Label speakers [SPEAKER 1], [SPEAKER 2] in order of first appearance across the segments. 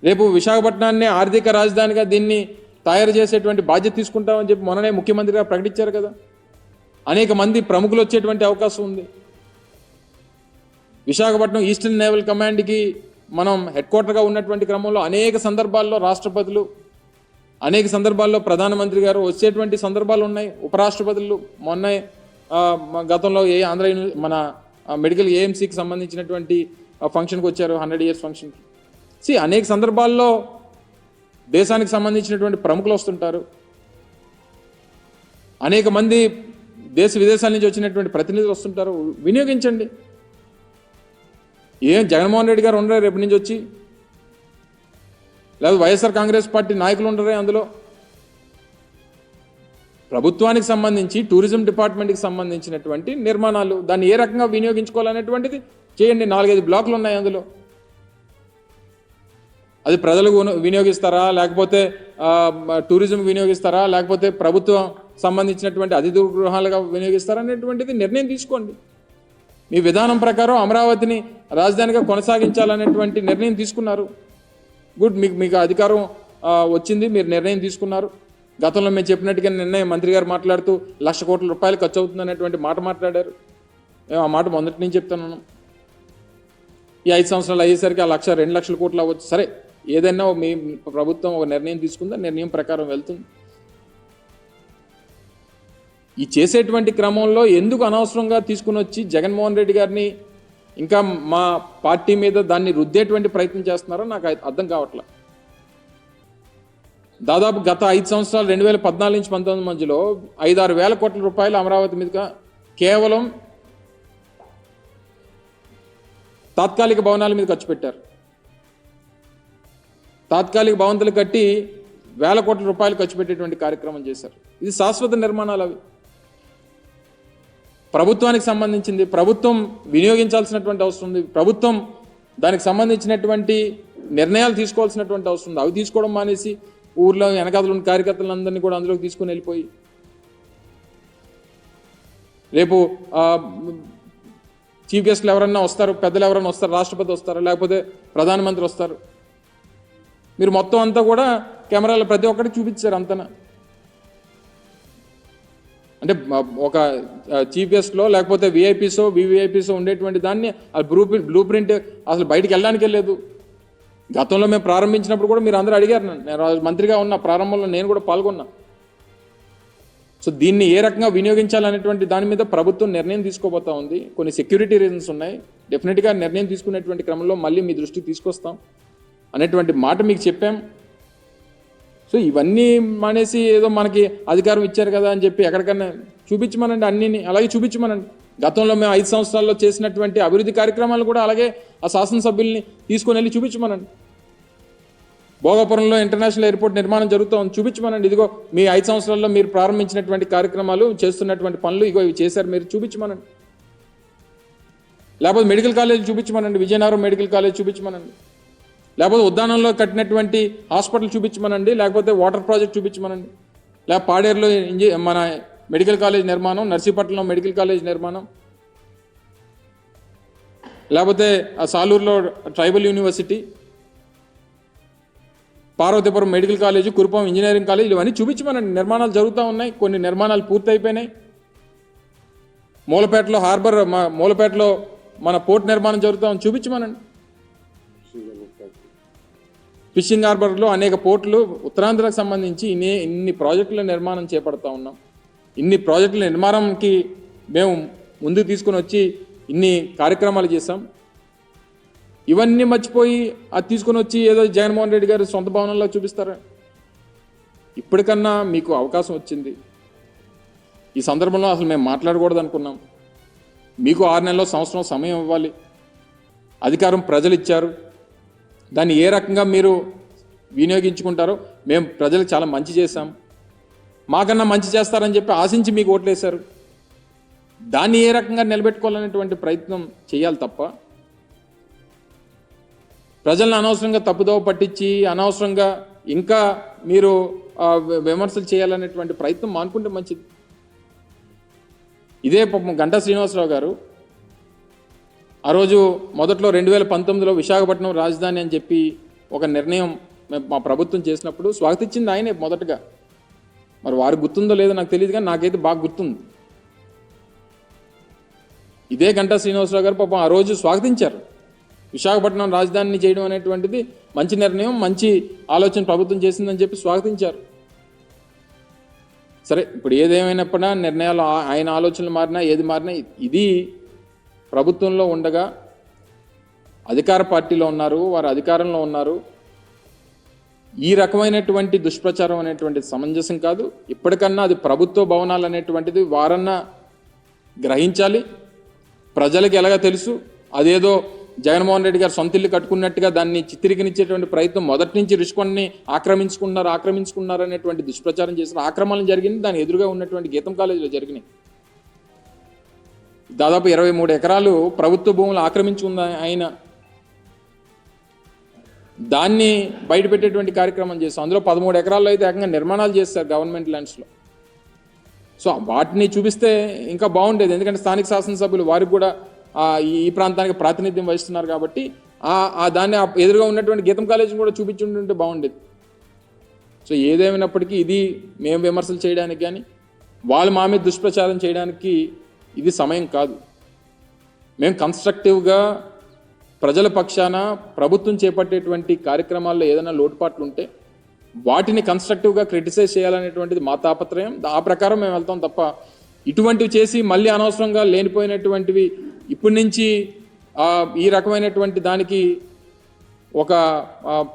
[SPEAKER 1] రేపు విశాఖపట్నాన్ని ఆర్థిక రాజధానిగా దీన్ని తయారు చేసేటువంటి బాధ్యత తీసుకుంటామని చెప్పి మొన్ననే ముఖ్యమంత్రి గారు ప్రకటించారు కదా. అనేక మంది ప్రముఖులు వచ్చేటువంటి అవకాశం ఉంది. విశాఖపట్నం ఈస్టర్న్ నేవల్ కమాండ్కి మనం హెడ్ క్వార్టర్గా ఉన్నటువంటి క్రమంలో అనేక సందర్భాల్లో రాష్ట్రపతులు, అనేక సందర్భాల్లో ప్రధానమంత్రి గారు వచ్చేటువంటి సందర్భాలు ఉన్నాయి. ఉపరాష్ట్రపతులు మొన్న గతంలో ఆంధ్ర మన మెడికల్ ఏఎంసీకి సంబంధించినటువంటి ఫంక్షన్కి వచ్చారు, 100 years ఫంక్షన్కి. అనేక సందర్భాల్లో దేశానికి సంబంధించినటువంటి ప్రముఖులు వస్తుంటారు. అనేక మంది దేశ విదేశాల నుంచి వచ్చినటువంటి ప్రతినిధులు వస్తుంటారు. వినియోగించండి. జగన్మోహన్ రెడ్డి గారు ఉండరు రేపు నుంచి వచ్చి, లేదా వైఎస్ఆర్ కాంగ్రెస్ పార్టీ నాయకులు ఉండరే అందులో. ప్రభుత్వానికి సంబంధించి టూరిజం డిపార్ట్మెంట్కి సంబంధించినటువంటి నిర్మాణాలు, దాన్ని ఏ రకంగా వినియోగించుకోవాలనేటువంటిది చేయండి. 4-5 బ్లాకులు ఉన్నాయి అందులో. అది ప్రజలకు వినియోగిస్తారా, లేకపోతే టూరిజం వినియోగిస్తారా, లేకపోతే ప్రభుత్వం సంబంధించినటువంటి అతిథి గృహాలుగా వినియోగిస్తారా అనేటువంటిది నిర్ణయం తీసుకోండి. మీ విధానం ప్రకారం అమరావతిని రాజధానిగా కొనసాగించాలనేటువంటి నిర్ణయం తీసుకున్నారు. గుడ్, మీకు అధికారం వచ్చింది, మీరు నిర్ణయం తీసుకున్నారు. గతంలో మేము చెప్పినట్టుగా నిర్ణయం మంత్రి గారు మాట్లాడుతూ 1,00,000 కోట్ల రూపాయలు ఖర్చు అవుతుంది అనేటువంటి మాట మాట్లాడారు. మేము ఆ మాట మొదటి నుంచి చెప్తున్నాను. ఈ 5 సంవత్సరాలు అయ్యేసరికి 1,00,000, 2,00,000 కోట్లు అవ్వచ్చు. సరే, ఏదైనా మీ ప్రభుత్వం ఒక నిర్ణయం తీసుకుందా, నిర్ణయం ప్రకారం వెళ్తుంది. ఈ చేసేటువంటి క్రమంలో ఎందుకు అనవసరంగా తీసుకుని వచ్చి జగన్మోహన్ రెడ్డి గారిని ఇంకా మా పార్టీ మీద దాన్ని రుద్దేటువంటి ప్రయత్నం చేస్తున్నారో నాకు అర్థం కావట్లేదు. దాదాపు గత 5 సంవత్సరాలు 2014 నుంచి 2019 మధ్యలో 5-6 వేల కోట్ల రూపాయలు అమరావతి మీదుగా కేవలం తాత్కాలిక భవనాల మీద ఖర్చు పెట్టారు. తాత్కాలిక భవంతులు కట్టి వేల కోట్ల రూపాయలు ఖర్చు పెట్టేటువంటి కార్యక్రమం చేశారు. ఇది శాశ్వత నిర్మాణాలు. అవి ప్రభుత్వానికి సంబంధించింది, ప్రభుత్వం వినియోగించాల్సినటువంటి అవసరం ఉంది. ప్రభుత్వం దానికి సంబంధించినటువంటి నిర్ణయాలు తీసుకోవాల్సినటువంటి అవసరం ఉంది. అవి తీసుకోవడం మానేసి ఊర్లో వెనకాతలు ఉన్న కార్యకర్తలందరినీ కూడా అందులోకి తీసుకుని వెళ్ళిపోయి రేపు చీఫ్ గెస్ట్లు ఎవరన్నా వస్తారు, పెద్దలు ఎవరన్నా వస్తారు, రాష్ట్రపతి వస్తారు, లేకపోతే ప్రధానమంత్రి వస్తారు. మీరు మొత్తం అంతా కూడా కెమెరాలో ప్రతి ఒక్కటి చూపించారు అంతనా. అంటే ఒక చీఫ్ గెస్ట్లో లేకపోతే విఐపీసో వివిఐపీసో ఉండేటువంటి దాన్ని బ్లూ ప్రింట్ అసలు బయటికి వెళ్ళడానికి లేదు. గతంలో మేము ప్రారంభించినప్పుడు కూడా మీరు అందరూ అడిగారు. నేను మంత్రిగా ఉన్న ప్రారంభంలో నేను కూడా పాల్గొన్నా. దీన్ని ఏ రకంగా వినియోగించాలనేటువంటి దాని మీద ప్రభుత్వం నిర్ణయం తీసుకోబోతా ఉంది. కొన్ని సెక్యూరిటీ రీజన్స్ ఉన్నాయి. డెఫినెట్గా నిర్ణయం తీసుకునేటువంటి క్రమంలో మళ్ళీ మీ దృష్టికి తీసుకొస్తాం అనేటువంటి మాట మీకు చెప్పాం. ఇవన్నీ మానేసి ఏదో మనకి అధికారం ఇచ్చారు కదా అని చెప్పి ఎక్కడికన్నా చూపించమనండి, అన్నిని అలాగే చూపించమనండి. గతంలో మేము 5 సంవత్సరాల్లో చేసినటువంటి అభివృద్ధి కార్యక్రమాలు కూడా అలాగే ఆ శాసనసభ్యుల్ని తీసుకొని వెళ్ళి చూపించమనండి. భోగాపురంలో ఇంటర్నేషనల్ ఎయిర్పోర్ట్ నిర్మాణం జరుగుతూ ఉంది, చూపించమనండి. ఇదిగో మీ 5 సంవత్సరాల్లో మీరు ప్రారంభించినటువంటి కార్యక్రమాలు, చేస్తున్నటువంటి పనులు ఇగో ఇవి చేశారు, మీరు చూపించమనండి. లేకపోతే మెడికల్ కాలేజ్ చూపించమనండి, విజయనగరం మెడికల్ కాలేజ్ చూపించమనండి. లేకపోతే ఉద్యానంలో కట్టినటువంటి హాస్పిటల్ చూపించమనండి, లేకపోతే వాటర్ ప్రాజెక్ట్ చూపించమనండి, లేకపోతే పాడేరులో మన మెడికల్ కాలేజ్ నిర్మాణం, నర్సీపట్నంలో మెడికల్ కాలేజ్ నిర్మాణం, లేకపోతే సాలూరులో tribal university, Parvathipuram medical college, Kurupam engineering college, ఇవన్నీ చూపించమనండి. నిర్మాణాలు జరుగుతూ ఉన్నాయి, కొన్ని నిర్మాణాలు పూర్తి అయిపోయినాయి. మూలపేటలో మూలపేటలో మన పోర్ట్ నిర్మాణం జరుగుతూ ఉంది, చూపించమనండి. ఫిషింగ్ హార్బర్లో అనేక పోర్టులు ఉత్తరాంధ్రకు సంబంధించి ఇన్ని ప్రాజెక్టుల నిర్మాణం చేపడతా ఉన్నాం. ఇన్ని ప్రాజెక్టుల నిర్మాణంకి మేము ముందుకు తీసుకుని వచ్చి ఇన్ని కార్యక్రమాలు చేశాం. ఇవన్నీ మర్చిపోయి అది తీసుకుని వచ్చి ఏదో జగన్మోహన్ రెడ్డి గారు సొంత భవనంలో చూపిస్తారా? ఇప్పటికన్నా మీకు అవకాశం వచ్చింది. ఈ సందర్భంలో అసలు మేము మాట్లాడకూడదు అనుకున్నాం. మీకు 6 నెలల్లో సంవత్సరం సమయం ఇవ్వాలి. అధికారం ప్రజలు ఇచ్చారు, దాన్ని ఏ రకంగా మీరు వినియోగించుకుంటారో. మేము ప్రజలకు చాలా మంచి చేశాం, మాకన్నా మంచి చేస్తారని చెప్పి ఆశించి మీకు ఓట్లేశారు. దాన్ని ఏ రకంగా నిలబెట్టుకోవాలనేటువంటి ప్రయత్నం చేయాలి తప్ప ప్రజలను అనవసరంగా తప్పుదోవ పట్టించి అనవసరంగా ఇంకా మీరు విమర్శలు చేయాలనేటువంటి ప్రయత్నం మానుకుంటే మంచిది. ఇదే గంటా శ్రీనివాసరావు గారు ఆ రోజు మొదట్లో 2019లో విశాఖపట్నం రాజధాని అని చెప్పి ఒక నిర్ణయం మా ప్రభుత్వం చేసినప్పుడు స్వాగతించింది ఆయనే మొదటగా. మరి వారికి గుర్తుందో లేదో నాకు తెలియదు, కానీ నాకైతే బాగా గుర్తుంది. ఇదే గంటా శ్రీనివాసరావు గారు పాపం ఆ రోజు స్వాగతించారు. విశాఖపట్నం రాజధానిని చేయడం అనేటువంటిది మంచి నిర్ణయం, మంచి ఆలోచన ప్రభుత్వం చేసిందని చెప్పి స్వాగతించారు. సరే, ఇప్పుడు ఏదేమైనప్పుడా నిర్ణయాలు ఆయన ఆలోచనలు మారినా ఏది మారినా, ఇది ప్రభుత్వంలో ఉండగా అధికార పార్టీలో ఉన్నారు, వారు అధికారంలో ఉన్నారు. ఈ రకమైనటువంటి దుష్ప్రచారం అనేటువంటిది సమంజసం కాదు. ఇప్పటికన్నా అది ప్రభుత్వ భవనాలు అనేటువంటిది వారన్నా గ్రహించాలి. ప్రజలకు ఎలాగ తెలుసు, అదేదో జగన్మోహన్ రెడ్డి గారు సొంత ఇల్లు కట్టుకున్నట్టుగా దాన్ని చిత్రీకరించేటువంటి ప్రయత్నం మొదటి నుంచి రిషికొండని ఆక్రమించుకున్నారు అనేటువంటి దుష్ప్రచారం చేసిన ఆక్రమణలు జరిగింది. దాని ఎదురుగా ఉన్నటువంటి గీతం కాలేజీలో జరిగినాయి. దాదాపు 23 ఎకరాలు ప్రభుత్వ భూములు ఆక్రమించుకుంది ఆయన. దాన్ని బయటపెట్టేటువంటి కార్యక్రమం చేస్తాం. అందులో 13 ఎకరాల్లో అయితే ఏకంగా నిర్మాణాలు చేస్తారు గవర్నమెంట్ ల్యాండ్స్లో. సో వాటిని చూపిస్తే ఇంకా బాగుండేది, ఎందుకంటే స్థానిక శాసనసభ్యులు వారికి కూడా ఈ ప్రాంతానికి ప్రాతినిధ్యం వహిస్తున్నారు కాబట్టి దాన్ని ఎదురుగా ఉన్నటువంటి గీతం కాలేజీని కూడా చూపించుంటుంటే బాగుండేది. సో ఏదేమైనప్పటికీ ఇది మేము విమర్శలు చేయడానికి కానీ వాళ్ళు మా మీద దుష్ప్రచారం చేయడానికి ఇది సమయం కాదు. మేము కన్స్ట్రక్టివ్గా ప్రజల పక్షాన ప్రభుత్వం చేపట్టేటువంటి కార్యక్రమాల్లో ఏదైనా లోటుపాట్లు ఉంటే వాటిని కన్స్ట్రక్టివ్గా క్రిటిసైజ్ చేయాలనేటువంటిది మా తాపత్రయం. ఆ ప్రకారం మేము వెళ్తాం తప్ప ఇటువంటివి చేసి మళ్ళీ అనవసరంగా లేనిపోయినటువంటివి ఇప్పటి నుంచి ఈ రకమైనటువంటి దానికి ఒక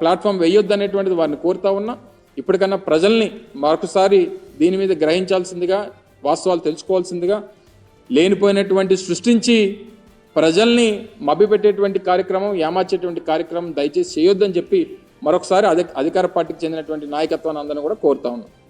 [SPEAKER 1] ప్లాట్ఫామ్ వేయొద్దు అనేటువంటిది వారిని కోరుతా ఉన్నా. ఇప్పటికన్నా ప్రజల్ని మరొకసారి దీని మీద గ్రహించాల్సిందిగా, వాస్తవాలు తెలుసుకోవాల్సిందిగా, లేనిపోయినటువంటి సృష్టించి ప్రజల్ని మభ్యపెట్టేటువంటి కార్యక్రమం, ఏమార్చేటువంటి కార్యక్రమం దయచేసి చేయొద్దని చెప్పి మరొకసారి అధికార పార్టీకి చెందినటువంటి నాయకత్వాన్ని అందరినీ కూడా కోరుతా ఉన్నాం.